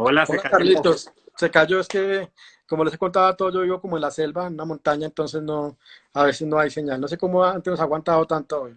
Hola, se Hola cayó el móvil. Carlitos, se cayó, es que como les he contado todo, yo vivo como en la selva, en una montaña, entonces no, a veces no hay señal. No sé cómo antes nos ha aguantado tanto hoy.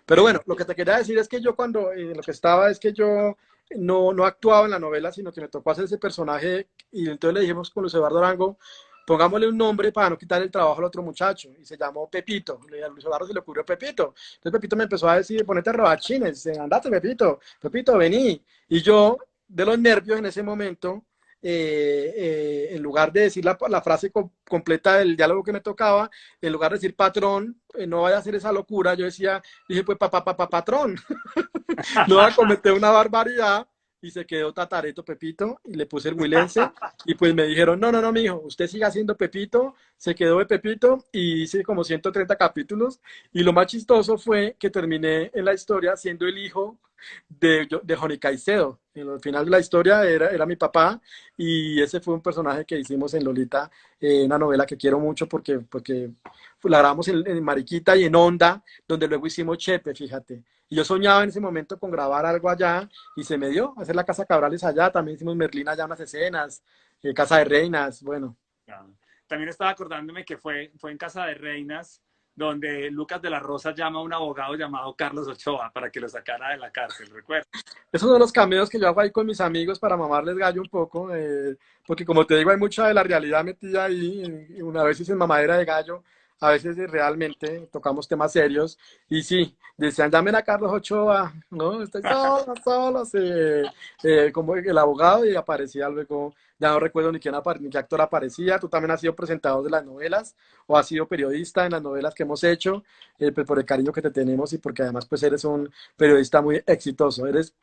Pero bueno, lo que te quería decir es que yo cuando, lo que estaba es que yo no actuaba en la novela, sino que me tocó hacer ese personaje y entonces le dijimos con Luis Eduardo Arango, pongámosle un nombre para no quitar el trabajo al otro muchacho y se llamó Pepito. A Luis Eduardo se le ocurrió Pepito. Entonces Pepito me empezó a decir, ponete a robar chines, andate Pepito, Pepito, vení. Y yo, de los nervios en ese momento, en lugar de decir la frase completa del diálogo que me tocaba, en lugar de decir patrón, no vaya a hacer esa locura, yo decía, dije pues patrón, no va a cometer una barbaridad. Y se quedó Tatareto Pepito y le puse el huilense y pues me dijeron, no, no, no, mijo, usted siga siendo Pepito, se quedó de Pepito y hice como 130 capítulos y lo más chistoso fue que terminé en la historia siendo el hijo de Johnny Caicedo. En el final de la historia era mi papá y ese fue un personaje que hicimos en Lolita, una novela que quiero mucho porque la grabamos en Mariquita y en Onda, donde luego hicimos Chepe, fíjate. Y yo soñaba en ese momento con grabar algo allá y se me dio hacer la Casa Cabrales allá. También hicimos Merlina allá unas escenas, Casa de Reinas, bueno. Ya. También estaba acordándome que fue en Casa de Reinas donde Lucas de la Rosa llama a un abogado llamado Carlos Ochoa para que lo sacara de la cárcel, ¿recuerdas? Esos son los cameos que yo hago ahí con mis amigos para mamarles gallo un poco, porque como te digo, hay mucha de la realidad metida ahí, y una vez en mamadera de gallo, a veces realmente tocamos temas serios, y sí, decían, llamen a Carlos Ochoa, no, estoy solo, solo, sí, como el abogado, y aparecía luego, ya no recuerdo ni qué actor aparecía, tú también has sido presentador de las novelas, o has sido periodista en las novelas que hemos hecho, pues por el cariño que te tenemos, y porque además pues eres un periodista muy exitoso, eres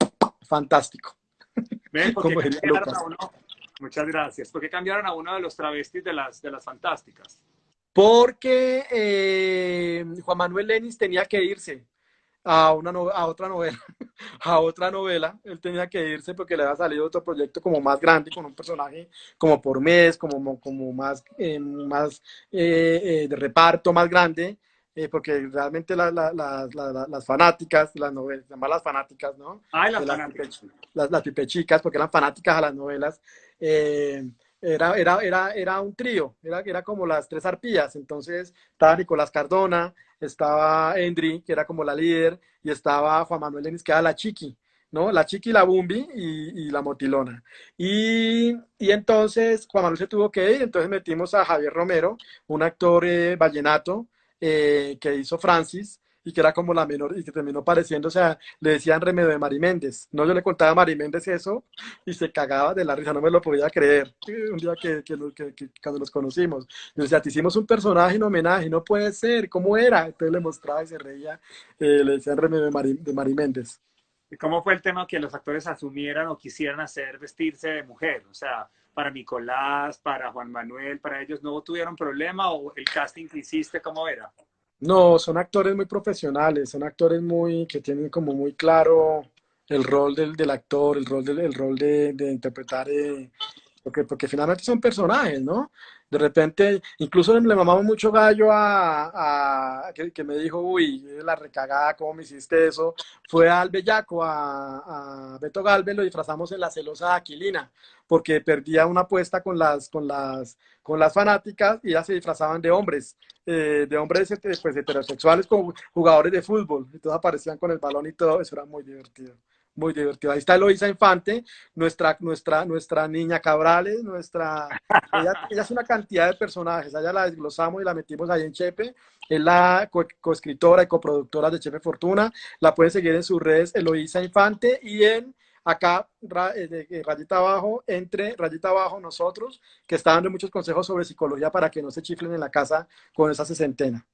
fantástico, ¿Ven? ¿Por qué como diría cambiaron a Lucas. uno? Muchas gracias. ¿Por qué cambiaron a uno de los travestis de las fantásticas? Porque Juan Manuel Lenis tenía que irse a otra novela, a otra novela. Él tenía que irse porque le había salido otro proyecto como más grande, con un personaje como por mes, como más, de reparto más grande. Porque realmente las fanáticas, las novelas, además las fanáticas, ¿no? Ay, las De fanáticas. las pipechicas, porque eran fanáticas a las novelas, eh, era un trío, era como las tres arpías. Entonces estaba Nicolás Cardona, estaba Endry, que era como la líder, y estaba Juan Manuel Lenis, que era la chiqui, ¿no? La chiqui, la Bumbi y la motilona. Y entonces Juan Manuel se tuvo que ir, entonces metimos a Javier Romero, un actor vallenato, que hizo Francis, y que era como la menor, y que terminó pareciendo, o sea, le decían remedio de Mari Méndez. No, yo le contaba a Mari Méndez eso, y se cagaba de la risa, no me lo podía creer. Un día cuando nos conocimos, yo decía, te hicimos un personaje en homenaje, no puede ser, ¿cómo era? Entonces le mostraba y se reía, le decían remedio de Mari Méndez. ¿Y cómo fue el tema que los actores asumieran o quisieran hacer vestirse de mujer? O sea, para Nicolás, para Juan Manuel, para ellos no tuvieron problema o el casting que hiciste, ¿cómo era? No, son actores muy profesionales, son actores que tienen como muy claro el rol del actor, el rol de interpretar, porque finalmente son personajes, ¿no? De repente, incluso le mamamos mucho gallo que me dijo, uy, la recagada, ¿cómo me hiciste eso? Fue al Bellaco, a Beto Galvez, lo disfrazamos en la celosa Aquilina, porque perdía una apuesta con las fanáticas y ya se disfrazaban de hombres pues, heterosexuales como jugadores de fútbol. Entonces aparecían con el balón y todo, eso era muy divertido. Muy divertido. Ahí está Eloisa Infante, nuestra niña Cabrales, ella es una cantidad de personajes, allá la desglosamos y la metimos ahí en Chepe, es la coescritora y coproductora de Chepe Fortuna, la pueden seguir en sus redes Eloisa Infante y en acá, rayita abajo, entre rayita abajo nosotros, que está dando muchos consejos sobre psicología para que no se chiflen en la casa con esa sesentena.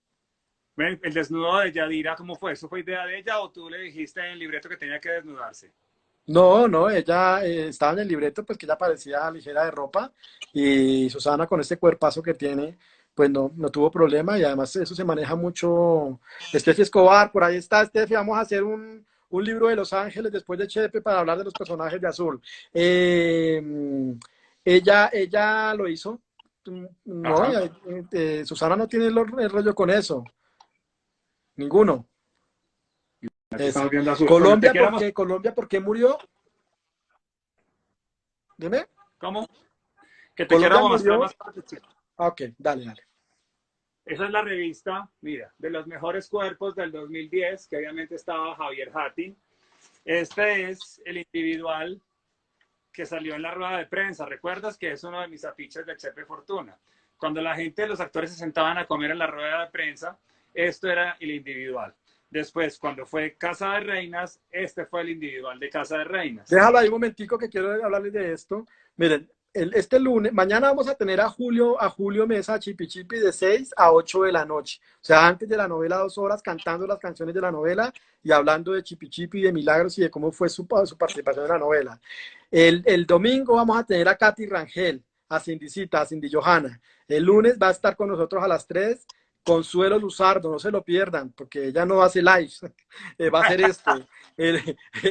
¿Ven? El desnudo de Yadira, ¿cómo fue? ¿Eso fue idea de ella o tú le dijiste en el libreto que tenía que desnudarse? No, no, ella estaba en el libreto, pues que ella parecía ligera de ropa y Susana con este cuerpazo que tiene, pues no tuvo problema y además eso se maneja mucho. Steffi Escobar, por ahí está Steffi, vamos a hacer un libro de Los Ángeles después de Chepe para hablar de los personajes de Azul. Ella lo hizo, no, Ajá. Susana no tiene el rollo con eso, ninguno. Aquí estamos Eso. viendo azul. Bueno, te quedamos. Colombia, ¿por qué murió? Dime. ¿Cómo? Que te quiero Colombia mostrar murió. más partes. Ah, ok, dale, dale. Esa es la revista, mira, de los mejores cuerpos del 2010, que obviamente estaba Javier Hattin. Este es el individual que salió en la rueda de prensa. ¿Recuerdas que es uno de mis afiches de Chepe Fortuna? Cuando la gente, los actores se sentaban a comer en la rueda de prensa, esto era el individual. Después, cuando fue Casa de Reinas, este fue el individual de Casa de Reinas. Déjalo ahí un momentico que quiero hablarles de esto. Miren, este lunes, mañana vamos a tener a Julio Mesa, Chipi Chipi, de 6 a 8 de la noche. O sea, antes de la novela, 2 horas, cantando las canciones de la novela y hablando de Chipi Chipi, de Milagros y de cómo fue su participación en la novela. El domingo vamos a tener a Katy Rangel, a Cindycita, a Cindy Johanna. El lunes va a estar con nosotros a las 3 Consuelo Luzardo, no se lo pierdan, porque ella no hace live, va a hacer este.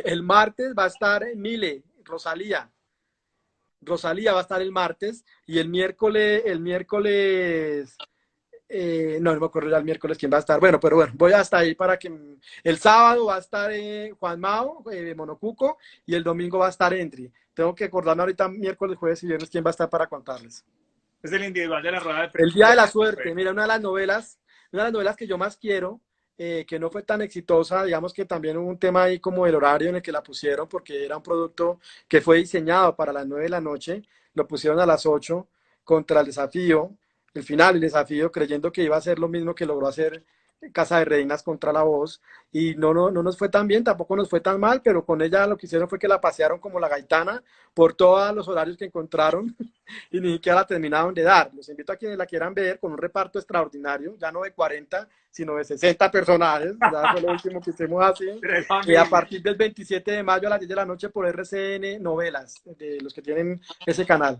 El martes va a estar Mile, Rosalía va a estar el martes y el miércoles, no me acuerdo ya el miércoles quién va a estar. Bueno, pero bueno, voy hasta ahí para que el sábado va a estar Juan Mao, Monocuco, y el domingo va a estar Endri. Tengo que acordarme ahorita miércoles, jueves y viernes quién va a estar para contarles. Es el individual de la rueda de El prensa. Día de la Suerte, mira, una de las novelas que yo más quiero, que no fue tan exitosa, digamos que también hubo un tema ahí como el horario en el que la pusieron, porque era un producto que fue diseñado para las 9 de la noche, lo pusieron a las 8 contra el desafío, el final, el desafío, creyendo que iba a ser lo mismo que logró hacer Casa de Reinas contra La Voz, y no nos fue tan bien, tampoco nos fue tan mal, pero con ella lo que hicieron fue que la pasearon como la gaitana por todos los horarios que encontraron y ni siquiera la terminaron de dar. Los invito a quienes la quieran ver con un reparto extraordinario, ya no de 40, sino de 60 personajes. Ya fue lo último que hicimos así. A partir del 27 de mayo a las 10 de la noche por RCN Novelas, de los que tienen ese canal.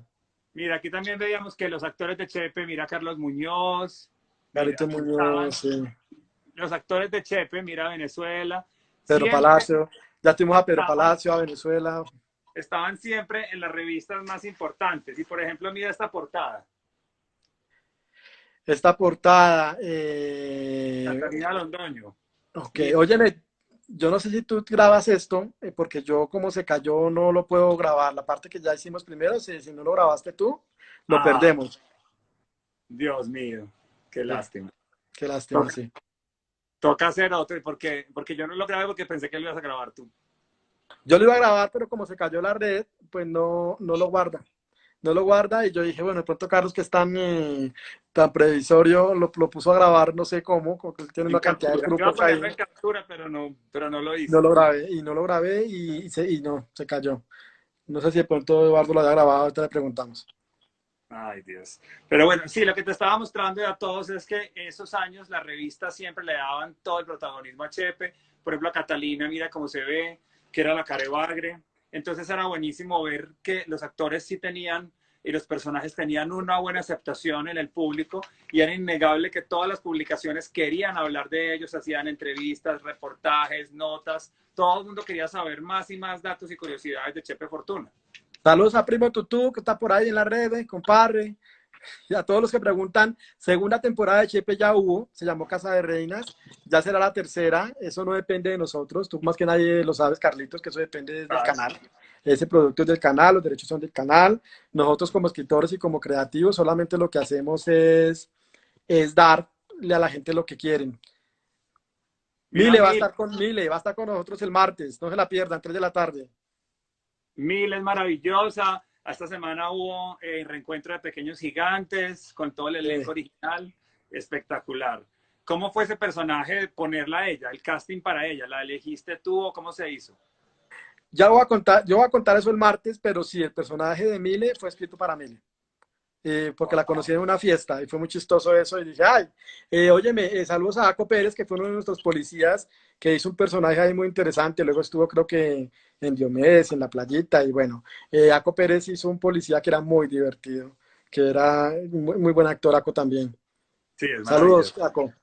Mira, aquí también veíamos que los actores de Chepe, mira Carlos Muñoz, mira, Carlitos estaban Muñoz, sí. los actores de Chepe, mira Venezuela, Pedro siempre Palacio. Ya tuvimos a Pedro estaban, Palacio, a Venezuela. estaban siempre en las revistas más importantes. Y por ejemplo, mira esta portada, Esta portada. Catalina Londoño. Ok, Mira, óyeme, yo no sé si tú grabas esto, porque yo como se cayó no lo puedo grabar. La parte que ya hicimos primero, si no lo grabaste tú, lo ah, perdemos. Dios mío, qué Sí, lástima. qué lástima, Toca, sí. toca hacer otro, porque yo no lo grabé porque pensé que lo ibas a grabar tú. Yo lo iba a grabar, pero como se cayó la red, pues no lo guarda. No lo guarda y yo dije, bueno, de pronto Carlos, que es tan previsorio, lo puso a grabar, no sé cómo, como que él tiene En una cantidad de captura. Yo iba a grupos ahí. ponerlo en captura, pero no lo No hice. lo grabé y no lo grabé y no, se cayó. No sé si de pronto Eduardo lo haya grabado, ahorita le preguntamos. Ay, Dios. Pero bueno, sí, lo que te estaba mostrando a todos es que esos años la revista siempre le daban todo el protagonismo a Chepe. Por ejemplo, a Catalina, mira cómo se ve, que era la Carebagre. Entonces era buenísimo ver que los actores sí tenían y los personajes tenían una buena aceptación en el público y era innegable que todas las publicaciones querían hablar de ellos, hacían entrevistas, reportajes, notas. Todo el mundo quería saber más y más datos y curiosidades de Chepe Fortuna. Saludos a Primo Tutú, que está por ahí en las redes, compadre. Y a todos los que preguntan, segunda temporada de Chepe ya hubo, se llamó Casa de Reinas, ya será la tercera, eso no depende de nosotros, tú más que nadie lo sabes, Carlitos, que eso depende del Ah, canal. Ese producto es del canal, los derechos son del canal. Nosotros como escritores y como creativos solamente lo que hacemos es darle a la gente lo que quieren. mira, Mile va a estar con nosotros el martes, no se la pierdan, 3 de la tarde. Mil es maravillosa. Esta semana hubo reencuentro de Pequeños Gigantes con todo el elenco original. Espectacular. ¿Cómo fue ese personaje ponerla a ella, el casting para ella? ¿La elegiste tú o cómo se hizo? Yo voy a contar eso el martes, pero sí, el personaje de Mile fue escrito para Mile. Porque la conocí en una fiesta y fue muy chistoso eso y dije, ay, óyeme, saludos a Jaco Pérez, que fue uno de nuestros policías, que hizo un personaje ahí muy interesante, luego estuvo creo que en Diomedes, en La Playita, y bueno, Jaco Pérez hizo un policía que era muy divertido, que era muy, muy buen actor, Jaco también. Sí, es Saludos, maravilloso. Jaco.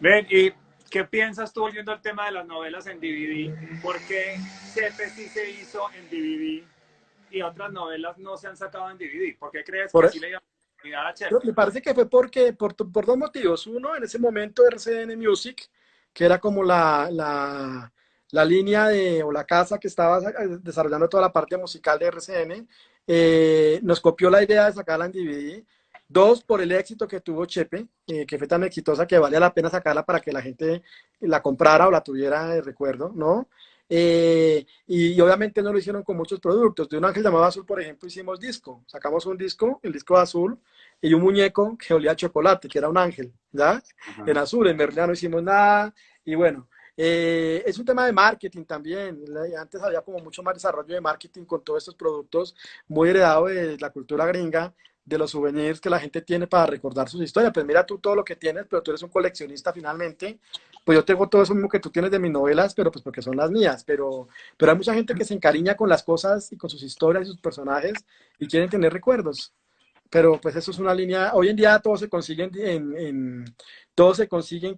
Ven, ¿y qué piensas tú volviendo al tema de las novelas en DVD? ¿Por qué Chepe sí se hizo en DVD y otras novelas no se han sacado en DVD? ¿Por qué crees que Por, sí le dio oportunidad a Chepe? Me parece que fue por dos motivos. Uno, en ese momento RCN Music, que era como la línea o la casa que estaba desarrollando toda la parte musical de RCN, nos copió la idea de sacarla en DVD. Dos, por el éxito que tuvo Chepe, que fue tan exitosa que valía la pena sacarla para que la gente la comprara o la tuviera de recuerdo, ¿no? Y obviamente no lo hicieron con muchos productos. De un ángel llamado Azul, por ejemplo, hicimos disco. Sacamos un disco, el disco de Azul, y un muñeco que olía a chocolate, que era un ángel, ¿ya? En Ajá. Azul, en verdad no hicimos nada. Y bueno, es un tema de marketing también. Antes había como mucho más desarrollo de marketing con todos estos productos, muy heredado de la cultura gringa, de los souvenirs que la gente tiene para recordar sus historias. Pues mira tú todo lo que tienes, pero tú eres un coleccionista finalmente. Pues yo tengo todo eso mismo que tú tienes de mis novelas, pero pues porque son las mías. Pero hay mucha gente que se encariña con las cosas y con sus historias y sus personajes y quieren tener recuerdos. Pero pues eso es una línea, hoy en día todo se consigue todo se consigue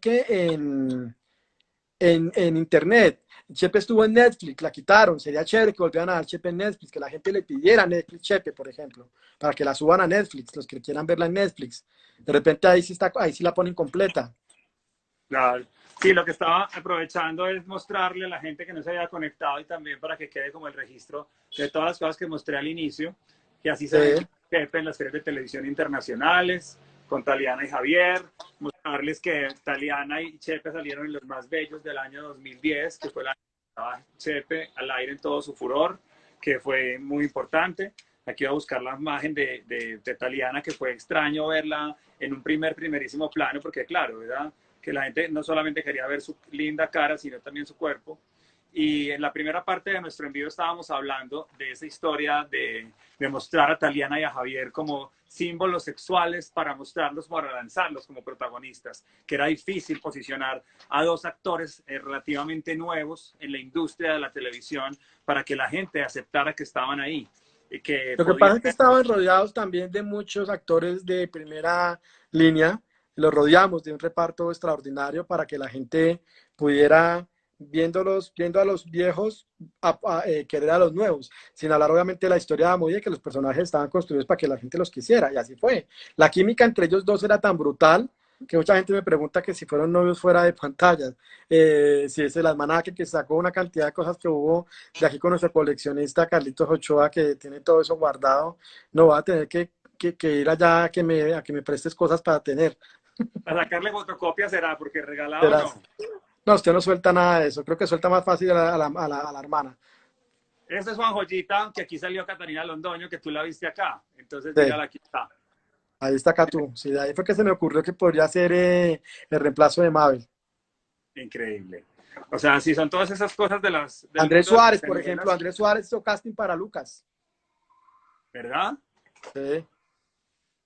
en internet. Chepe estuvo en Netflix, la quitaron, sería chévere que volvieran a dar Chepe en Netflix, que la gente le pidiera Netflix Chepe, por ejemplo, para que la suban a Netflix, los que quieran verla en Netflix. De repente ahí sí está, ahí sí la ponen completa. Claro. Sí, lo que estaba aprovechando es mostrarle a la gente que no se había conectado y también para que quede como el registro de todas las cosas que mostré al inicio, que así se ven Sí. Pepe en las series de televisión internacionales, con Taliana y Javier, mostrarles que Taliana y Chepe salieron en Los Más Bellos del año 2010, que fue el año que estaba Chepe al aire en todo su furor, que fue muy importante. Aquí voy a buscar la imagen de Taliana, que fue extraño verla en un primerísimo plano, porque claro, ¿verdad? Que la gente no solamente quería ver su linda cara, sino también su cuerpo. Y en la primera parte de nuestro envío estábamos hablando de esa historia de mostrar a Taliana y a Javier como símbolos sexuales para mostrarlos, para lanzarlos como protagonistas, que era difícil posicionar a dos actores relativamente nuevos en la industria de la televisión para que la gente aceptara que estaban ahí y que Lo que podían pasa es que ver. estaban rodeados también de muchos actores de primera línea. Los rodeamos de un reparto extraordinario para que la gente pudiera, viendo a los viejos, querer a los nuevos. Sin hablar, obviamente, de la historia de Amoy, de que los personajes estaban construidos para que la gente los quisiera. Y así fue. La química entre ellos dos era tan brutal que mucha gente me pregunta que si fueron novios fuera de pantalla. Si es el almanaque que sacó una cantidad de cosas que hubo de aquí con nuestro coleccionista Carlitos Ochoa, que tiene todo eso guardado. No va a tener que ir allá a que me prestes cosas para tener. A sacarle fotocopia será, porque regalado no. Verás. No, usted no suelta nada de eso. Creo que suelta más fácil a la hermana. Esta es Juan Joyita, que aquí salió Catalina Londoño, que tú la viste acá. Entonces, Sí, mírala, aquí está. ahí está Catu. Sí, de ahí fue que se me ocurrió que podría ser el reemplazo de Mabel. Increíble. O sea, sí, son todas esas cosas del Andrés mundo de las Suárez, por ejemplo. telenovelas, Andrés Suárez hizo casting para Lucas. ¿verdad? Sí.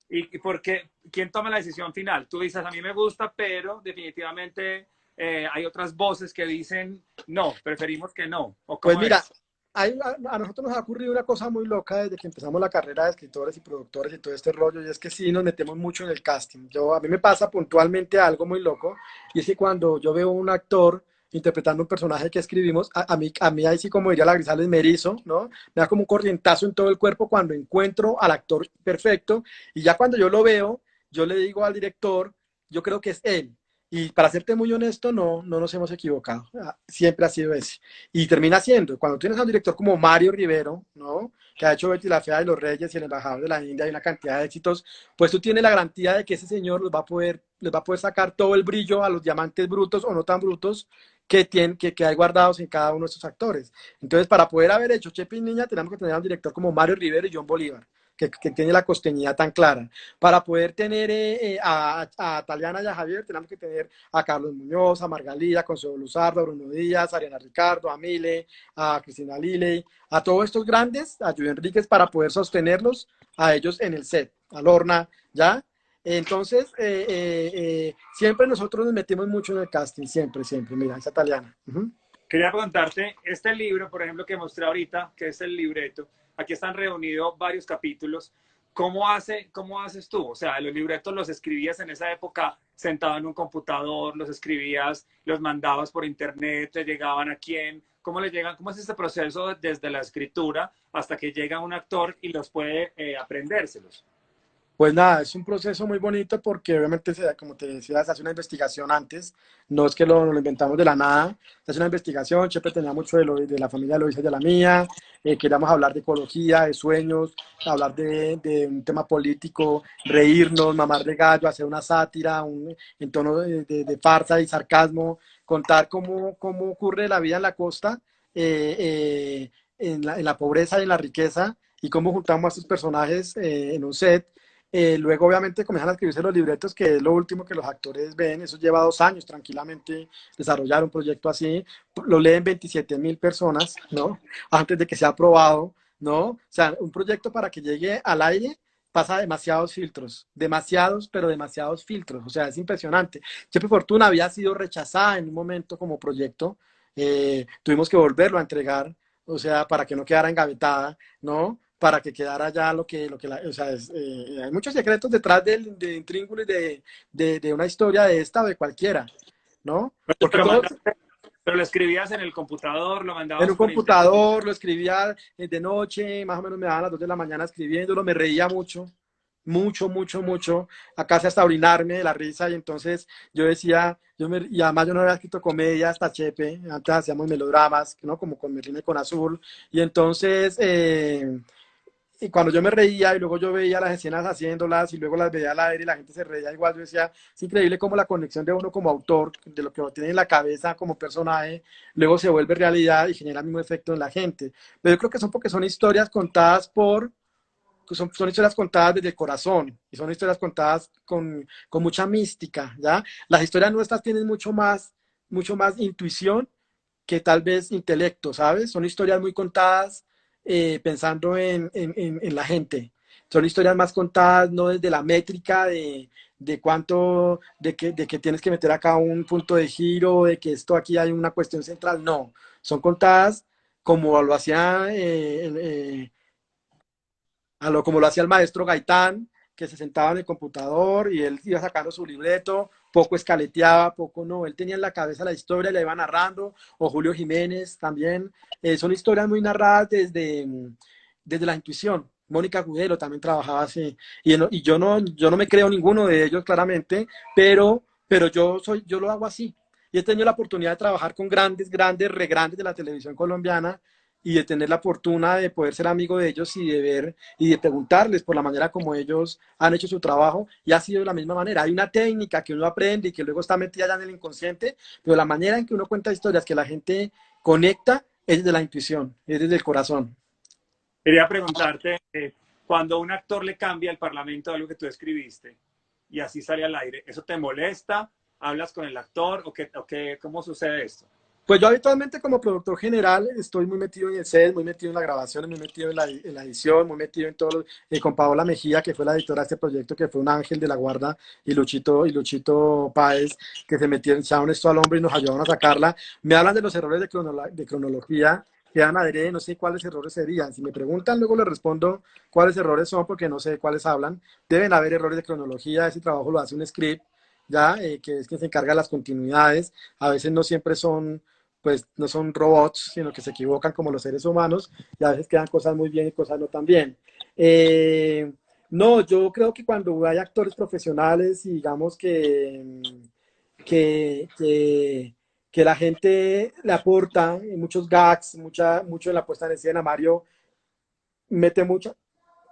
¿Y por qué? ¿Quién toma la decisión final? Tú dices, a mí me gusta, pero definitivamente hay otras voces que dicen, no, preferimos que no. ¿O Pues cómo mira, es? a nosotros nos ha ocurrido una cosa muy loca desde que empezamos la carrera de escritores y productores y todo este rollo, y es que sí nos metemos mucho en el casting. A mí me pasa puntualmente algo muy loco, y es que cuando yo veo un actor interpretando un personaje que escribimos, a mí ahí sí, como diría la Grisales, me erizo, ¿no? Me da como un corrientazo en todo el cuerpo cuando encuentro al actor perfecto, y ya cuando yo lo veo, yo le digo al director, yo creo que es él. Y para serte muy honesto, no nos hemos equivocado. Siempre ha sido ese. Y termina siendo, cuando tienes a un director como Mario Rivero, ¿no? Que ha hecho Betty la Fea de los Reyes y El Embajador de la India y una cantidad de éxitos, pues tú tienes la garantía de que ese señor les va a poder sacar todo el brillo a los diamantes brutos o no tan brutos que hay guardados en cada uno de estos actores. Entonces, para poder haber hecho Chepe y Niña, tenemos que tener a un director como Mario Rivero y John Bolívar, que tiene la costeñidad tan clara. Para poder tener a Taliana y a Javier, tenemos que tener a Carlos Muñoz, a Margalida, a Consuelo Luzardo, a Bruno Díaz, a Ariana Ricardo, a Mile, a Cristina Liley, a todos estos grandes, a Julio Enríquez, para poder sostenerlos a ellos en el set, a Lorna, ¿ya? Entonces, siempre nosotros nos metimos mucho en el casting, siempre, siempre. Mira, esa italiana. Quería preguntarte, este libro, por ejemplo, que mostré ahorita, que es el libreto, aquí están reunidos varios capítulos. ¿Cómo haces tú? O sea, los libretos los escribías en esa época sentado en un computador, los escribías, los mandabas por internet, te llegaban a quién, ¿cómo le llegan? ¿Cómo es este proceso desde la escritura hasta que llega un actor y los puede aprendérselos? Pues nada, es un proceso muy bonito porque obviamente, como te decía, se hace una investigación antes, no es que lo inventamos de la nada, se hace una investigación, Chepe tenía mucho de la familia de Loisa y de la mía, queríamos hablar de ecología, de sueños, hablar de un tema político, reírnos, mamar de gallo, hacer una sátira, en tono de farsa y sarcasmo, contar cómo ocurre la vida en la costa, en la pobreza y en la riqueza, y cómo juntamos a estos personajes en un set. Luego, obviamente, comienzan a escribirse los libretos, que es lo último que los actores ven. Eso lleva 2 años tranquilamente desarrollar un proyecto así. Lo leen 27.000 personas, ¿no? Antes de que sea aprobado, ¿no? O sea, un proyecto para que llegue al aire pasa demasiados filtros, demasiados, pero demasiados filtros. O sea, es impresionante. Chepe Fortuna había sido rechazada en un momento como proyecto. Tuvimos que volverlo a entregar, o sea, para que no quedara engavetada, ¿no? Para que quedara ya o sea, hay muchos secretos detrás de intríngulis de una historia de esta o de cualquiera, ¿no? Porque Pero, todo pero lo escribías en el computador, lo en un mandabas por internet. computador, lo escribía de noche, más o menos me daban las 2 de la mañana escribiéndolo, me reía mucho, mucho, mucho, mucho, a casi hasta orinarme de la risa, y entonces yo decía, y además yo no había escrito comedia hasta Chepe, antes hacíamos melodramas, ¿no? Como con Merlina y con Azul, y entonces y cuando yo me reía y luego yo veía las escenas haciéndolas y luego las veía al aire y la gente se reía igual, yo decía, es increíble cómo la conexión de uno como autor, de lo que tiene en la cabeza como personaje, luego se vuelve realidad y genera el mismo efecto en la gente. Pero yo creo que son porque son historias contadas son historias contadas desde el corazón y son historias contadas con mucha mística, ¿ya? Las historias nuestras tienen mucho más intuición que tal vez intelecto, ¿sabes? Son historias muy contadas pensando en la gente. Son historias más contadas no desde la métrica de cuánto, de que tienes que meter acá un punto de giro, de que esto aquí hay una cuestión central, no. Son contadas como lo hacía como lo hacía el maestro Gaitán, que se sentaba en el computador y él iba sacando su libreto, poco escaleteaba, poco no, él tenía en la cabeza la historia y la iba narrando, o Julio Jiménez también. Son historias muy narradas desde la intuición. Mónica Gudelo también trabajaba así. Y yo no me creo ninguno de ellos, claramente, pero yo lo hago así. Y he tenido la oportunidad de trabajar con grandes, re grandes de la televisión colombiana y de tener la fortuna de poder ser amigo de ellos y de ver y de preguntarles por la manera como ellos han hecho su trabajo, y ha sido de la misma manera. Hay una técnica que uno aprende y que luego está metida ya en el inconsciente, pero la manera en que uno cuenta historias que la gente conecta es desde la intuición, es desde el corazón. Quería preguntarte, cuando a un actor le cambia el parlamento algo que tú escribiste y así sale al aire, ¿eso te molesta? ¿Hablas con el actor cómo sucede esto? Pues yo habitualmente como productor general estoy muy metido en el set, muy metido en la grabación, muy metido en la edición, muy metido en todo, con Paola Mejía, que fue la editora de este proyecto, que fue un ángel de la guarda, y Luchito Páez, que se metieron, echaron esto al hombro y nos ayudaron a sacarla. Me hablan de los errores de cronología, que dan adrede, no sé cuáles errores serían. Si me preguntan, luego les respondo cuáles errores son, porque no sé de cuáles hablan. Deben haber errores de cronología, ese trabajo lo hace un script, ya, que es quien se encarga de las continuidades. A veces no siempre son, pues no son robots, sino que se equivocan como los seres humanos, y a veces quedan cosas muy bien y cosas no tan bien. Eh, no, yo creo que cuando hay actores profesionales y digamos que, que, que la gente le aporta muchos gags, mucho en la puesta en escena, Mario mete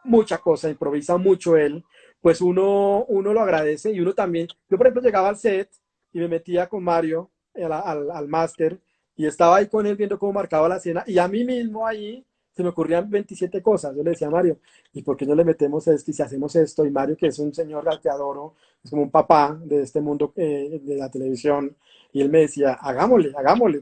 mucha cosa, improvisa mucho él, pues uno lo agradece y uno también. Yo, por ejemplo, llegaba al set y me metía con Mario al máster y estaba ahí con él viendo cómo marcaba la escena y a mí mismo ahí se me ocurrían 27 cosas. Yo le decía a Mario, ¿y por qué no le metemos esto y si hacemos esto? Y Mario, que es un señor al que adoro, es como un papá de este mundo de la televisión. Y él me decía, hagámosle,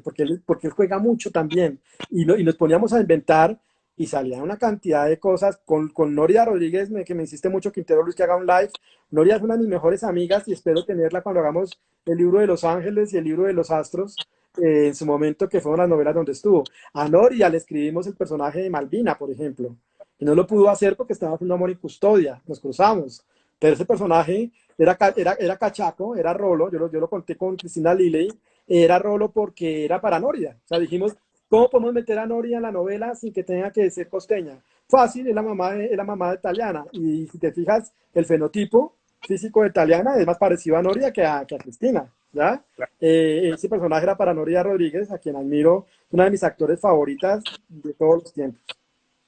porque él juega mucho también. Y nos poníamos a inventar y salía una cantidad de cosas con Noria Rodríguez, que me insiste mucho Quintero Luis que haga un live. Noria es una de mis mejores amigas y espero tenerla cuando hagamos el libro de Los Ángeles y el libro de los Astros, en su momento, que fueron las novelas donde estuvo. A Noria le escribimos el personaje de Malvina, por ejemplo, y no lo pudo hacer porque estaba haciendo Amor y Custodia, nos cruzamos, pero ese personaje era cachaco, era rolo, yo lo conté con Cristina Liley, era rolo porque era para Noria, o sea, dijimos, ¿Cómo podemos meter a Nori en la novela sin que tenga que ser costeña? Fácil, es la mamá de italiana. Y si te fijas, el fenotipo físico de italiana es más parecido a Noria que a Cristina, ¿ya? Ese personaje era para Noria Rodríguez, a quien admiro, una de mis actores favoritas de todos los tiempos.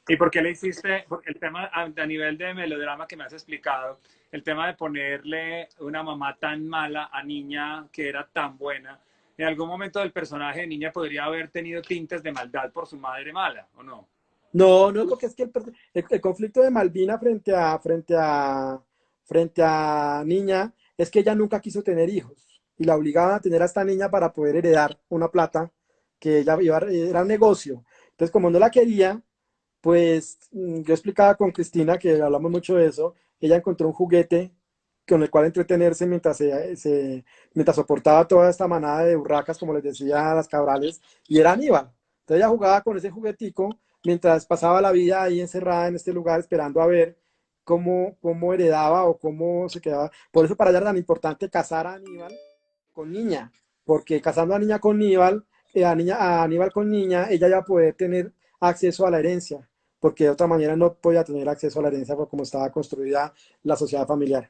¿Y por qué le hiciste, porque el tema a nivel de melodrama que me has explicado, el tema de ponerle una mamá tan mala a niña que era tan buena, en algún momento del personaje de niña podría haber tenido tintes de maldad por su madre mala, ¿o no? No, no, porque es que el conflicto de Malvina frente a Niña es que ella nunca quiso tener hijos y la obligaban a tener a esta niña para poder heredar una plata que ella iba, era un negocio. Entonces, como no la quería, pues yo explicaba con Cristina, que hablamos mucho de eso, ella encontró un juguete con el cual entretenerse mientras soportaba toda esta manada de burracas, como les decía a las Cabrales, y era Aníbal. Entonces ella jugaba con ese juguetico mientras pasaba la vida ahí encerrada en este lugar esperando a ver cómo heredaba o cómo se quedaba. Por eso para ella era tan importante casar a Aníbal con Niña, porque casando a Niña con Aníbal, a Aníbal con Niña, ella iba a poder tener acceso a la herencia, porque de otra manera no podía tener acceso a la herencia por cómo estaba construida la sociedad familiar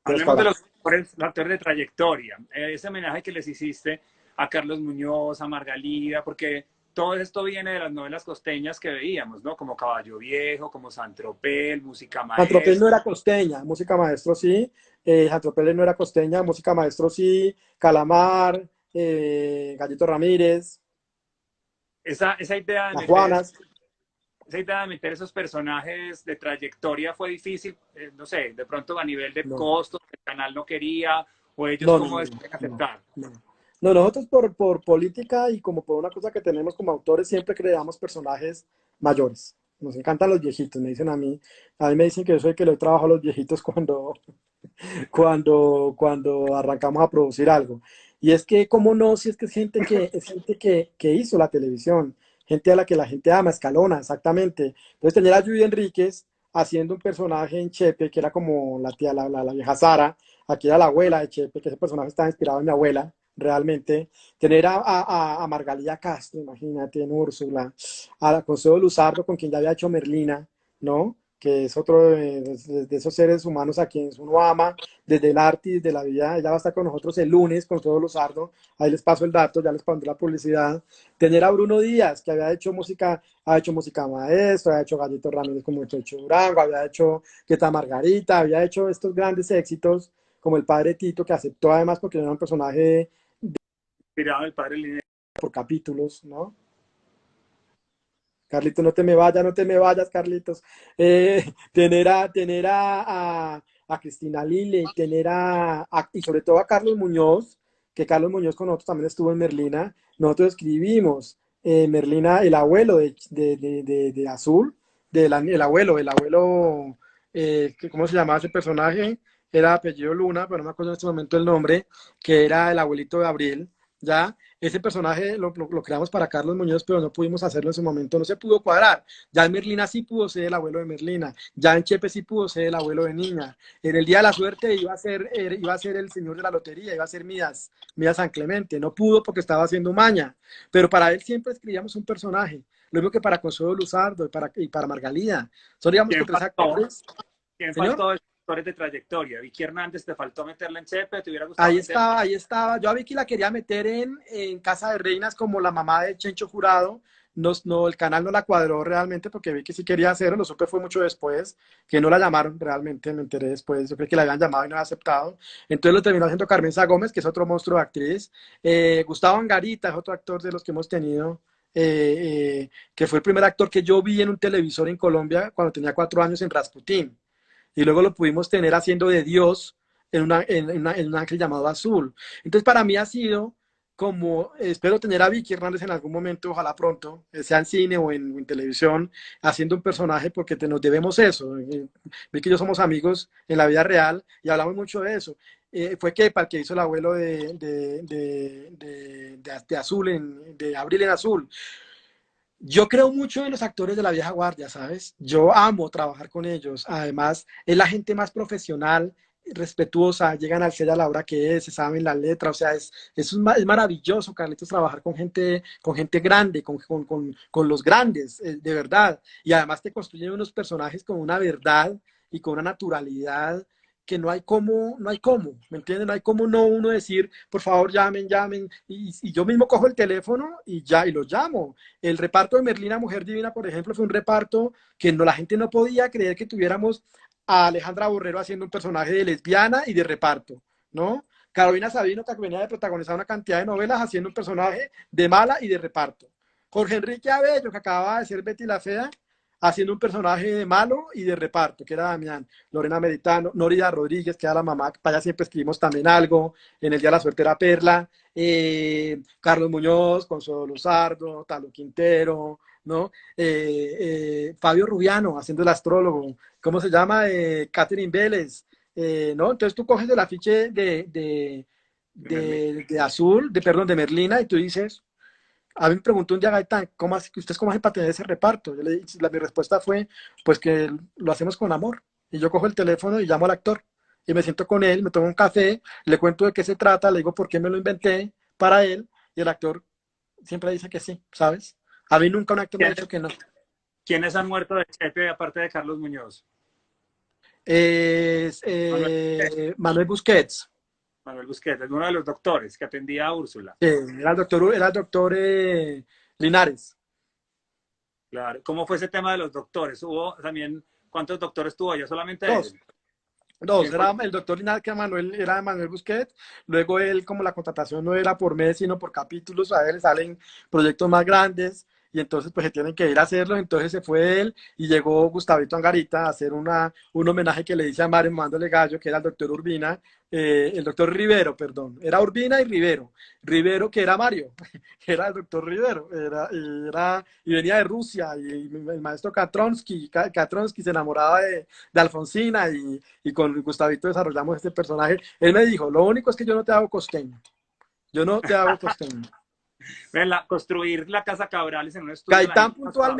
de los Hablemos de Cabral. los actores de trayectoria. Ese homenaje que les hiciste a Carlos Muñoz, a Margalida, porque todo esto viene de las novelas costeñas que veíamos, ¿no? Como Caballo Viejo, como San Tropel, Música Santropel no Maestra. era costeña, música maestro sí, Santropel no era costeña, música maestro sí, Calamar, Gallito Ramírez, Esa idea de Las meter Juanas. esa idea de meter esos personajes de trayectoria fue difícil, no sé, de pronto a nivel de No, costos, el canal no quería, o ellos no, no, cómo no, deciden no, aceptar. no. No, nosotros por política y como por una cosa que tenemos como autores siempre creamos personajes mayores. Nos encantan los viejitos, me dicen a mí me dicen que yo soy el que le trabajo a los viejitos cuando arrancamos a producir algo. Y es que, ¿cómo no? Si es que es gente que hizo la televisión, gente a la que la gente ama, Escalona, exactamente. Entonces, tener a Judy Enríquez haciendo un personaje en Chepe, que era como la tía, la vieja Sara, aquí era la abuela de Chepe, que ese personaje estaba inspirado en mi abuela, realmente. Tener a Margalida Castro, imagínate, en Úrsula, a Consuelo Luzardo, con quien ya había hecho Merlina, ¿no? Que es otro de esos seres humanos a quienes uno ama desde el arte y desde la vida. Ella va a estar con nosotros el lunes con todo Luzardo. Ahí les paso el dato, ya les pondré la publicidad. Tener a Bruno Díaz, que había hecho música, ha hecho música maestra, ha hecho Gallito Ramírez como hecho Durango, había hecho Queta Margarita, había hecho estos grandes éxitos como el padre Tito, que aceptó además porque era un personaje Inspirado en el padre Linero. por capítulos, ¿no? Carlitos, no te me vayas, no te me vayas, Carlitos. Tener a Cristina Lille, y sobre todo a Carlos Muñoz, que Carlos Muñoz con nosotros también estuvo en Merlina. Nosotros escribimos Merlina, el abuelo de Azul, el abuelo, ¿cómo se llamaba ese personaje? Era apellido Luna, pero no me acuerdo en este momento el nombre, que era el abuelito de Abril, ¿ya? Ese personaje lo creamos para Carlos Muñoz, pero no pudimos hacerlo en su momento, no se pudo cuadrar. Ya en Merlina sí pudo ser el abuelo de Merlina, ya en Chepe sí pudo ser el abuelo de Niña. En el Día de la Suerte iba a ser el señor de la lotería, iba a ser Midas San Clemente. No pudo porque estaba haciendo maña, pero para él siempre escribíamos un personaje. Lo mismo que para Consuelo Luzardo y para Margalida. Son digamos que ¿Quién tres faltó? actores. ¿Quién Señor. faltó de actores de trayectoria? Vicky Hernández, ¿te faltó meterla en Chepe? ¿Te hubiera gustado Ahí meterla? estaba, ahí estaba. Yo a Vicky la quería meter en Casa de Reinas como la mamá de Chencho Jurado. No, no, el canal no la cuadró realmente porque Vicky sí quería hacerlo. Lo supe fue mucho después, que no la llamaron realmente, me enteré después. Yo creo que la habían llamado y no había aceptado. Entonces lo terminó haciendo Carmenza Gómez, que es otro monstruo de actriz. Gustavo Angarita es otro actor de los que hemos tenido. Que fue el primer actor que yo vi en un televisor en Colombia cuando tenía 4 años en Rasputín y luego lo pudimos tener haciendo de Dios en un ángel llamado Azul. Entonces, para mí ha sido como, espero tener a Vicky Hernández en algún momento, ojalá pronto, sea en cine o en televisión, haciendo un personaje porque nos debemos eso. Vicky y yo somos amigos en la vida real y hablamos mucho de eso. Fue Kepa el que hizo el abuelo de Azul, de Abril en Azul. Yo creo mucho en los actores de la vieja guardia, ¿sabes? Yo amo trabajar con ellos. Además, es la gente más profesional respetuosa, llegan al sello a la hora que es, se saben la letra, o sea, es maravilloso, Carlitos, trabajar con gente grande, con los grandes, de verdad, y además te construyen unos personajes con una verdad y con una naturalidad que no hay cómo, ¿me entienden? No hay cómo no uno decir, por favor, llamen, llamen, y yo mismo cojo el teléfono y ya, y los llamo. El reparto de Merlina Mujer Divina, por ejemplo, fue un reparto que no, la gente no podía creer que tuviéramos a Alejandra Borrero haciendo un personaje de lesbiana y de reparto, ¿no? Carolina Sabino, que venía de protagonizar una cantidad de novelas, haciendo un personaje de mala y de reparto. Jorge Enrique Abello, que acababa de ser Betty la Fea, haciendo un personaje de malo y de reparto, que era Damián. Lorena Meritano, Norida Rodríguez, que era la mamá, para allá siempre escribimos también algo, en El Día de la Suerte era Perla, Carlos Muñoz, Consuelo Luzardo, Talo Quintero, ¿no? Fabio Rubiano, haciendo el astrólogo, ¿cómo se llama? Catherine Vélez, ¿no? Entonces tú coges el afiche de Azul, perdón, de Merlina, y tú dices, a mí me preguntó un día Gaitán, ¿ustedes cómo hacen para tener ese reparto? Mi respuesta fue, pues que lo hacemos con amor. Y yo cojo el teléfono y llamo al actor. Y me siento con él, me tomo un café, le cuento de qué se trata, le digo por qué me lo inventé para él, y el actor siempre dice que sí, ¿sabes? A mí nunca un actor me ha dicho que no. ¿Quiénes han muerto de Chepe aparte de Carlos Muñoz? Es Manuel, Manuel Busquets. Manuel Busquets, uno de los doctores que atendía a Úrsula. Era el doctor Linares. Claro. ¿Cómo fue ese tema de los doctores? Hubo también, ¿cuántos doctores tuvo ella? Solamente Dos. él. Dos, ¿Quién fue? era el doctor Linares, que era Manuel Busquets, luego él, como la contratación no era por mes, sino por capítulos, a él le salen proyectos más grandes, y entonces pues se tienen que ir a hacerlo, entonces se fue él, y llegó Gustavito Angarita a hacer un homenaje que le hice a Mario Mándole Gallo, que era el doctor Urbina, el doctor Rivero, perdón, era Urbina y Rivero, Rivero que era Mario, que era el doctor Rivero, y venía de Rusia, y el maestro Katronsky se enamoraba de Alfonsina, y con Gustavito desarrollamos este personaje. Él me dijo, lo único es que yo no te hago costeño. Yo no te hago costeño. Construir la Casa Cabrales en un estudio el año Gaitán pasado.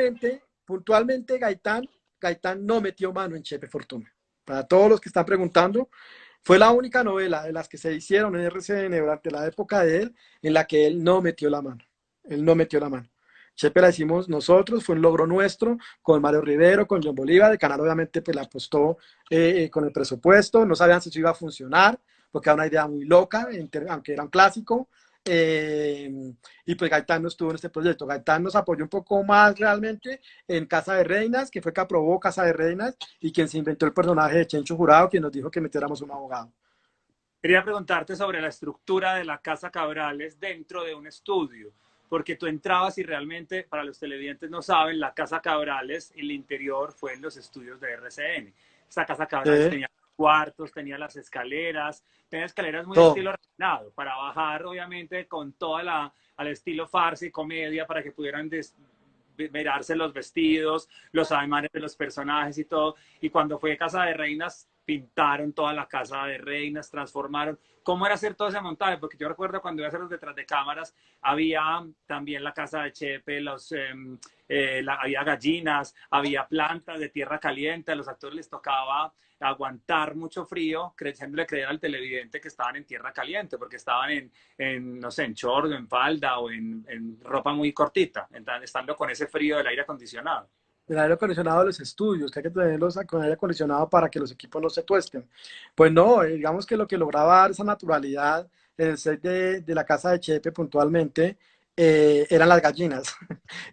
puntualmente Gaitán no metió mano en Chepe Fortuna. Para todos los que están preguntando, fue la única novela de las que se hicieron en RCN durante la época de él en la que él no metió la mano. Él no metió la mano. Chepe la hicimos nosotros, fue un logro nuestro, con Mario Rivero, con John Bolívar. El canal obviamente pues la apostó con el presupuesto, no sabían si eso iba a funcionar, porque era una idea muy loca, aunque era un clásico. Y pues Gaitán no estuvo en este proyecto. Gaitán nos apoyó un poco más realmente en Casa de Reinas, que fue que aprobó Casa de Reinas, y quien se inventó el personaje de Chencho Jurado, quien nos dijo que metiéramos un abogado. Quería preguntarte sobre la estructura de la Casa Cabrales dentro de un estudio, porque tú entrabas y realmente, para los televidentes no saben, la Casa Cabrales, el interior fue en los estudios de RCN. Esta Casa Cabrales tenía cuartos, tenía las escaleras, tenía escaleras muy Todo. estilo refinado, para bajar obviamente con toda al estilo farsa y comedia, para que pudieran mirarse los vestidos, los ademanes de los personajes y todo. Y cuando fue Casa de Reinas, pintaron toda la Casa de Reinas, transformaron. ¿Cómo era hacer todo ese montaje? Porque yo recuerdo cuando iba a hacer los detrás de cámaras, había también la Casa de Chepe, había gallinas, había plantas de tierra caliente, a los actores les tocaba aguantar mucho frío, creyéndole creer al televidente que estaban en tierra caliente, porque estaban no sé, en short, en falda o en ropa muy cortita, estando con ese frío del aire acondicionado. El aire acondicionado de los estudios, que hay que tenerlos con aire acondicionado para que los equipos no se tuesten. Pues no, digamos que lo que lograba dar esa naturalidad en el set de la casa de Chepe puntualmente eran las gallinas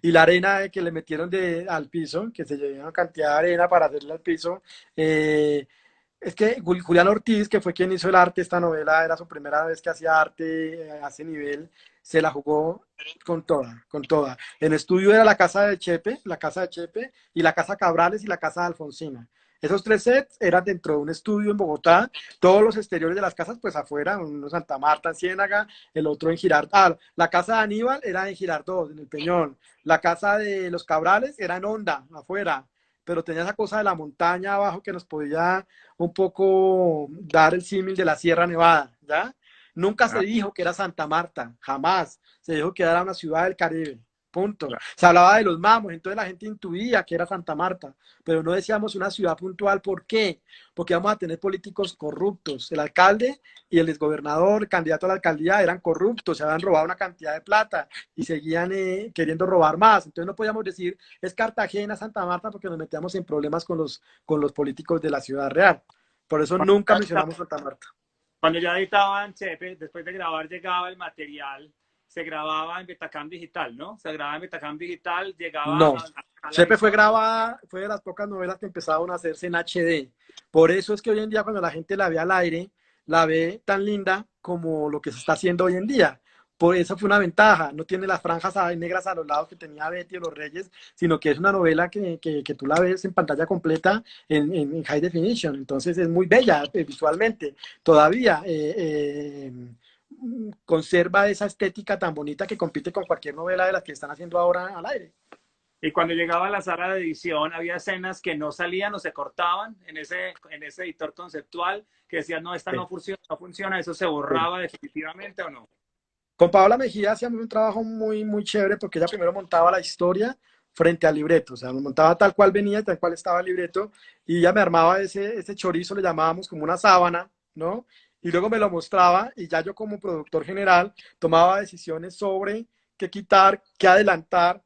y la arena que le metieron al piso, que se llevó una cantidad de arena para hacerle al piso. Es que Julián Ortiz, que fue quien hizo el arte de esta novela, era su primera vez que hacía arte a ese nivel, se la jugó con toda, con toda. En estudio era la casa de Chepe y la casa Cabrales y la casa de Alfonsina. Esos tres sets eran dentro de un estudio en Bogotá, todos los exteriores de las casas pues afuera, uno en Santa Marta, en Ciénaga, el otro en Girardot. La casa de Aníbal era en Girardot, en el Peñón. La casa de los Cabrales era en Honda, afuera, pero tenía esa cosa de la montaña abajo que nos podía un poco dar el símil de la Sierra Nevada, ¿ya? Nunca se Ah, dijo que era Santa Marta, jamás. Se dijo que era una ciudad del Caribe. punto. Se hablaba de los mamos, entonces la gente intuía que era Santa Marta, pero no decíamos una ciudad puntual. ¿Por qué? Porque vamos a tener políticos corruptos. El alcalde y el exgobernador, el candidato a la alcaldía, eran corruptos, se habían robado una cantidad de plata y seguían queriendo robar más. Entonces no podíamos decir es Cartagena, Santa Marta, porque nos metíamos en problemas con los políticos de la ciudad real. Por eso nunca mencionamos Santa Marta. Cuando ya editaban Chepe, después de grabar llegaba el material, se grababa en Betacam Digital, ¿no? Se grababa en Betacam Digital, llegaba No. a la Chepe fue edición. grabada, fue de las pocas novelas que empezaron a hacerse en HD. Por eso es que hoy en día cuando la gente la ve al aire, la ve tan linda como lo que se está haciendo hoy en día. Por eso fue una ventaja. No tiene las franjas negras a los lados que tenía Betty o Los Reyes, sino que es una novela que tú la ves en pantalla completa en high definition. Entonces es muy bella visualmente. Todavía conserva esa estética tan bonita que compite con cualquier novela de las que están haciendo ahora al aire. Y cuando llegaba a la sala de edición, había escenas que no salían o se cortaban en ese editor conceptual que decía, no, esta Sí, no funciona, eso se sí. borraba definitivamente o no. Con Paola Mejía hacíamos un trabajo muy, muy chévere porque ella primero montaba la historia frente al libreto, o sea, lo montaba tal cual venía, tal cual estaba el libreto, y ella me armaba ese chorizo, le llamábamos como una sábana, ¿no? Y luego me lo mostraba y ya yo como productor general tomaba decisiones sobre qué quitar, qué adelantar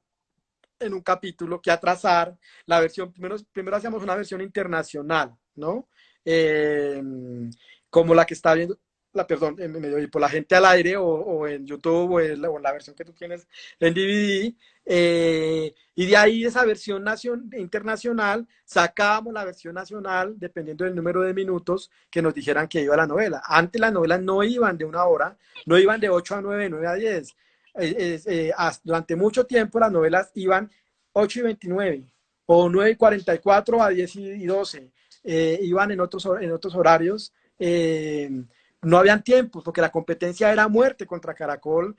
en un capítulo, qué atrasar. La versión, primero hacíamos una versión internacional, ¿no? Eh, como la que está viendo, perdón, por la gente al aire o en YouTube o en la versión que tú tienes en DVD. Y de ahí esa versión internacional sacábamos la versión nacional dependiendo del número de minutos que nos dijeran que iba la novela. Antes las novelas no iban de una hora, no iban de 8 a 9, 9 a 10. Durante mucho tiempo las novelas iban 8 y 29 o 9 y 44 a 10 y 12. Iban en otros horarios. No habían tiempos porque la competencia era muerte contra Caracol.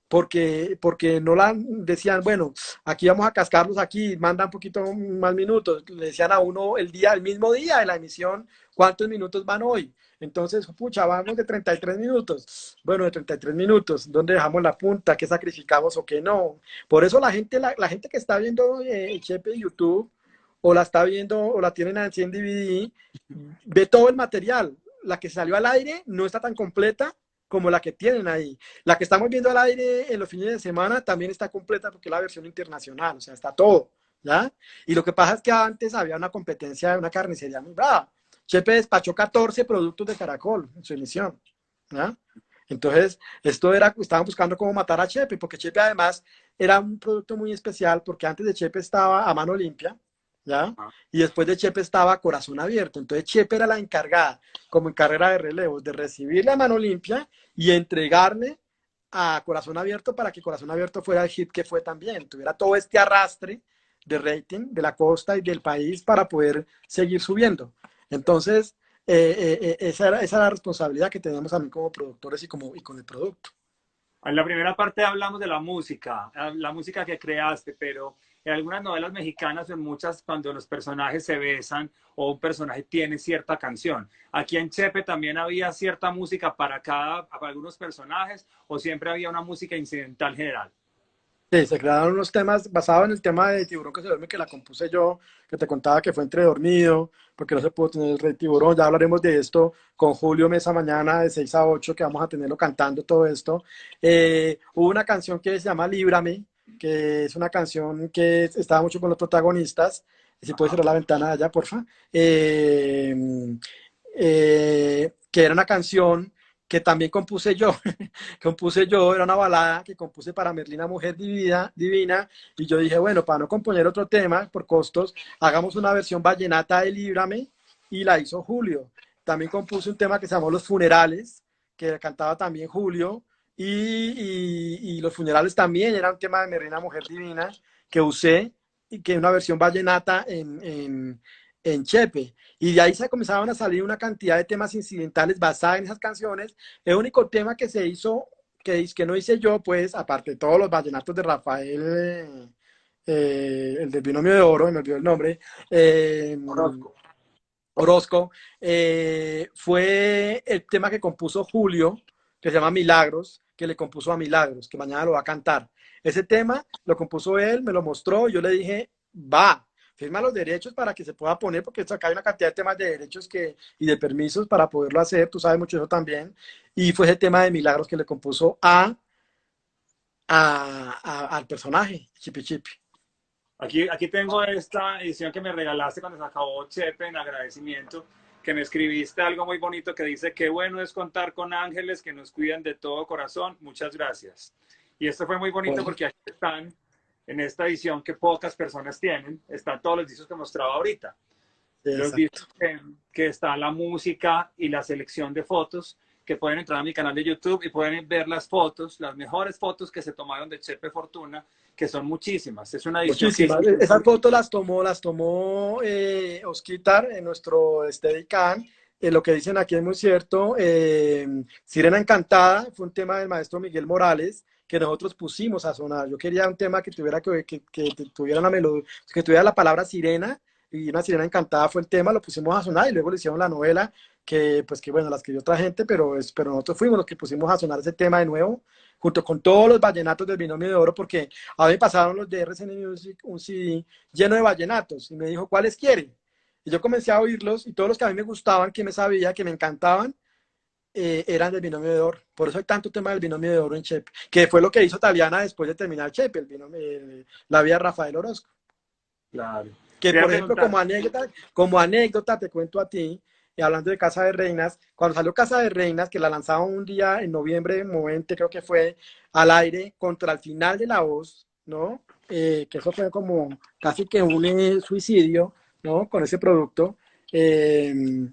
Porque no la decían, bueno, aquí vamos a cascarlos aquí, manda un poquito más minutos. Le decían a uno el mismo día de la emisión, ¿cuántos minutos van hoy? Entonces, pucha, vamos de 33 minutos. Bueno, de 33 minutos, ¿dónde dejamos la punta? ¿Qué sacrificamos o qué no? Por eso la gente que está viendo Chepe en YouTube o la está viendo o la tienen así en DVD, ve todo el material. La que salió al aire no está tan completa como la que tienen ahí. La que estamos viendo al aire en los fines de semana también está completa porque es la versión internacional, o sea, está todo, ¿ya? Y lo que pasa es que antes había una competencia de una carnicería muy brava. Chepe despachó 14 productos de Caracol en su emisión, ¿ya? Entonces, estaban buscando cómo matar a Chepe, porque Chepe además era un producto muy especial, porque antes de Chepe estaba A Mano Limpia, ¿ya? Y después de Chepe estaba Corazón Abierto. Entonces Chepe era la encargada, como en carrera de relevos, de recibirle a Mano Limpia y entregarle a Corazón Abierto para que Corazón Abierto fuera el hit que fue también, tuviera todo este arrastre de rating de la costa y del país para poder seguir subiendo. Entonces, esa era la responsabilidad que tenemos también como productores y con el producto. En la primera parte hablamos de la música que creaste, pero en algunas novelas mexicanas, en muchas, cuando los personajes se besan o un personaje tiene cierta canción. Aquí en Chepe también había cierta música para algunos personajes, o siempre había una música incidental general. Sí, se crearon unos temas basados en el tema de Tiburón que se duerme, que la compuse yo, que te contaba que fue entre dormido, porque no se pudo tener el Rey Tiburón. Ya hablaremos de esto con Julio Mesa mañana de 6 a 8, que vamos a tenerlo cantando todo esto. Hubo una canción que se llama Líbrame, que es una canción que estaba mucho con los protagonistas. Si puedes Ajá. cerrar la ventana de allá, porfa. Que era una canción que también compuse yo, era una balada que compuse para Merlina Mujer Divina, Divina, y yo dije, bueno, para no componer otro tema por costos, hagamos una versión vallenata de Líbrame, y la hizo Julio. También compuse un tema que se llamó Los Funerales, que cantaba también Julio, y Los Funerales también era un tema de Merlina Mujer Divina que usé, y que es una versión vallenata en Chepe. Y de ahí se comenzaban a salir una cantidad de temas incidentales basados en esas canciones. El único tema que se hizo, que no hice yo, pues, aparte de todos los vallenatos de Rafael, el del binomio de oro, me olvidó el nombre, eh, Orozco. Orozco, fue el tema que compuso Julio, que se llama Milagros, que le compuso a Milagros, que mañana lo va a cantar. Ese tema lo compuso él, me lo mostró, yo le dije, va, firma los derechos para que se pueda poner, porque acá hay una cantidad de temas de derechos y de permisos para poderlo hacer, tú sabes mucho de eso también, y fue ese tema de Milagros que le compuso al personaje, Chipi Chipi. Aquí tengo esta edición que me regalaste cuando se acabó Chepe, en agradecimiento, que me escribiste algo muy bonito que dice: qué bueno es contar con ángeles que nos cuidan de todo corazón, muchas gracias. Y esto fue muy bonito Bueno, porque aquí están, en esta edición que pocas personas tienen, están todos los discos que mostraba ahorita. Los exacto. discos que está la música y la selección de fotos, que pueden entrar a mi canal de YouTube y pueden ver las fotos, las mejores fotos que se tomaron de Chepe Fortuna, que son muchísimas. Es una edición que Muchísimas. hicimos. Esas fotos las tomó Osquitar en nuestro Steadicam. Lo que dicen aquí es muy cierto. Sirena Encantada fue un tema del maestro Miguel Morales que nosotros pusimos a sonar. Yo quería un tema que tuviera una melodía, que tuviera la palabra sirena, y una sirena encantada fue el tema, lo pusimos a sonar y luego le hicieron la novela que bueno, la escribió otra gente, pero nosotros fuimos los que pusimos a sonar ese tema de nuevo, junto con todos los vallenatos del Binomio de Oro, porque a mí me pasaron los de RCN Music un CD lleno de vallenatos y me dijo, ¿cuáles quiere? Y yo comencé a oírlos y todos los que a mí me gustaban, que me sabía, que me encantaban, eran del Binomio de Oro. Por eso hay tanto tema del Binomio de Oro en Chepe, que fue lo que hizo Taliana después de terminar Chepe, la vida de Rafael Orozco. Claro. Que, Quería por ejemplo, preguntar, como anécdota, te cuento a ti, y hablando de Casa de Reinas, cuando salió Casa de Reinas, que la lanzaron un día en noviembre, movente, creo que fue, al aire, contra el final de La Voz, ¿no? Que eso fue como casi que un suicidio, ¿no? Con ese producto. Eh,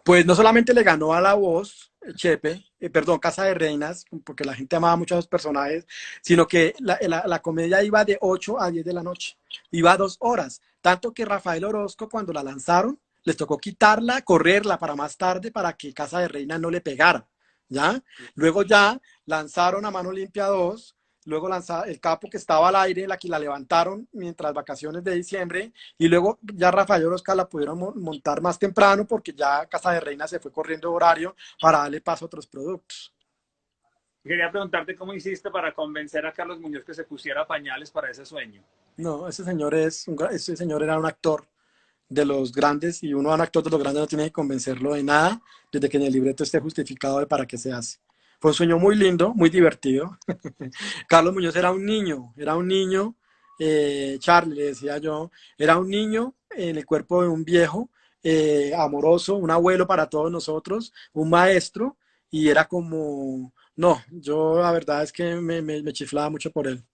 pues no solamente le ganó a La Voz, Chepe, perdón, Casa de Reinas, porque la gente amaba mucho a los personajes, sino que la comedia iba de 8 a 10 de la noche, iba 2 horas, tanto que Rafael Orozco cuando la lanzaron, les tocó quitarla, correrla para más tarde para que Casa de Reinas no le pegara, ¿ya? Luego ya lanzaron a Mano Limpia 2, luego lanzaron El Capo que estaba al aire, la que la levantaron mientras vacaciones de diciembre, y luego ya Rafael Orozco la pudieron montar más temprano porque ya Casa de Reina se fue corriendo horario para darle paso a otros productos. quería preguntarte cómo hiciste para convencer a Carlos Muñoz que se pusiera pañales para ese sueño. No, ese señor era un actor de los grandes y uno a un actor de los grandes no tiene que convencerlo de nada desde que en el libreto esté justificado de para qué se hace. Fue un sueño muy lindo, muy divertido. Carlos Muñoz era un niño, Charlie le decía yo, era un niño en el cuerpo de un viejo, amoroso, un abuelo para todos nosotros, un maestro, y era como, no, yo la verdad es que me chiflaba mucho por él.